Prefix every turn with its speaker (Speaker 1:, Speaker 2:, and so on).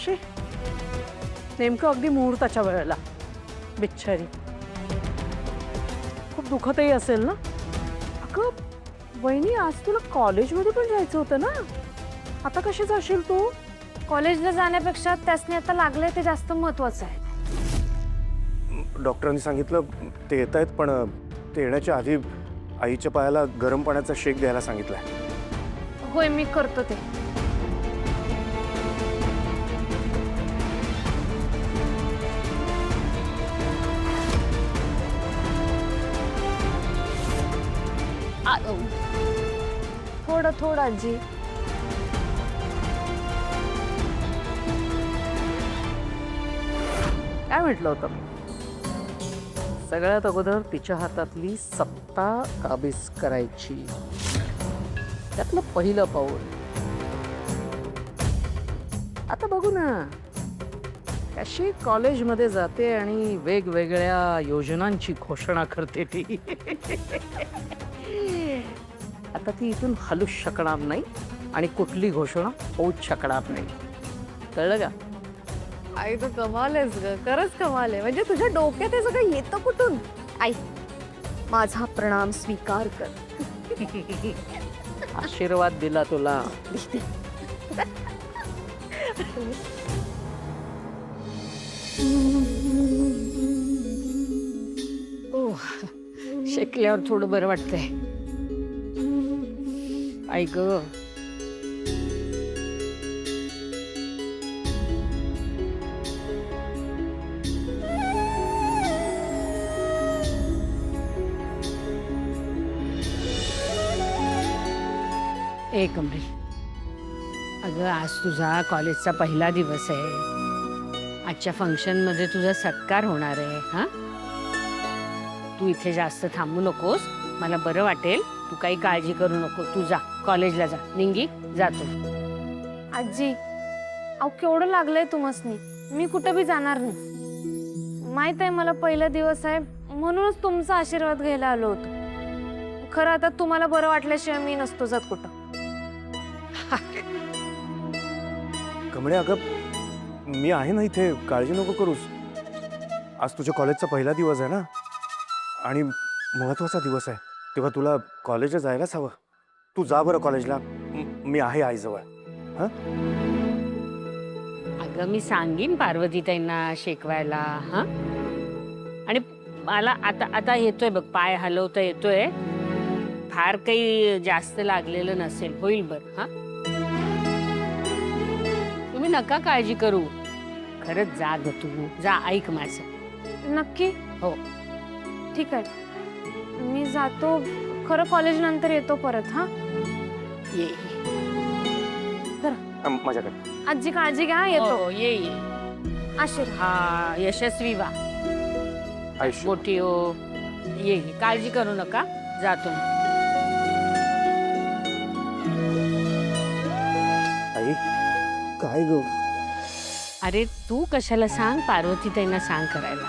Speaker 1: कशी नेमकं अगदी मुहूर्ताच्या वेळेला बिच्छारी. खूप दुखतही असेल ना. अगं वहिनी, आज तुला कॉलेजमध्ये पण जायचं होतं ना, आता कशी जाशील तू?
Speaker 2: कॉलेजला जाण्यापेक्षा त्यासनी आता लागलंय ते जास्त महत्वाचं आहे.
Speaker 3: डॉक्टरांनी सांगितलं ते येत आहेत, पण ते येण्याच्या आधी आईच्या पायाला गरम पाण्याचा शेक द्यायला सांगितलंय.
Speaker 2: होय, मी करतो ते. थोडं थोडं आजी.
Speaker 1: काय म्हटलं होतं मी? सगळ्यात अगोदर तिच्या हातातली सत्ता काबीज करायची, त्यातलं पहिलं पाऊल. आता बघू ना, कशी कॉलेजमध्ये जाते आणि वेगवेगळ्या योजनांची घोषणा करते ती. आता ती इथून हलूच शकणार नाही आणि कुठली घोषणा होऊच शकणार नाही. कळलं का?
Speaker 2: आई तू कमाल आहेस ग, खरंच कमाल आहे. म्हणजे तुझ्या डोक्यात हे सगळं येतं कुठून? आई, माझा प्रणाम स्वीकार कर.
Speaker 1: आशीर्वाद दिला तुला.
Speaker 2: शेकल्यावर थोडं बरं वाटतंय.
Speaker 1: आई ग,
Speaker 4: ए कमली, अगं आज तुझा कॉलेजचा पहिला दिवस आहे. आजच्या फंक्शनमध्ये तुझा सत्कार होणार आहे. हां, तू इथे जास्त थांबू नकोस. मला बरं वाटेल. तू काही काळजी करू नको. तू जा कॉलेजला जा. निंगी जातो.
Speaker 2: आजी, अहो केवढं लागलंय तुमसनी. मी कुठं बी जाणार नाही. माहित आहे मला पहिला दिवस आहे म्हणूनच तुमचा आशीर्वाद घ्यायला आलो होतो. खरं आता तुम्हाला बरं वाटल्याशिवाय मी नसतो जात कुठं.
Speaker 3: कमळे, अगं मी आहे ना इथे, काळजी नको करूस. आज तुझ्या कॉलेजचा पहिला दिवस आहे ना, आणि महत्वाचा दिवस आहे, तेव्हा तुला कॉलेजला जायलाच हवं. तू जा बरं कॉलेजला. मी आहे आईजवळ. हां,
Speaker 4: अगं मी सांगीन पार्वतीताईंना शेकवायला. हां, आणि मला आता आता येतोय बघ, पाय हलवता येतोय. फार काही जास्त लागलेलं नसेल, होईल बरं. हां, तुम्ही नका काळजी करू. खरंच जा ग तू. जा, ऐक माझं.
Speaker 2: नक्की?
Speaker 4: हो.
Speaker 2: ठीक आहे, मी जातो. खरं कॉलेज नंतर येतो परत. हा,
Speaker 4: ये
Speaker 3: माझ्याकडे.
Speaker 2: आजी काळजी घ्या. येतो.
Speaker 4: हो, ये ये.
Speaker 2: आशीर्वाद.
Speaker 4: हा, यशस्वी व्हा,
Speaker 3: आयुष्य
Speaker 4: मोठी हो. ये ये. काळजी करू नका. जातो.
Speaker 3: आई, काय ग?
Speaker 4: अरे तू कशाला सांग, पार्वतीताईंना सांग करायला.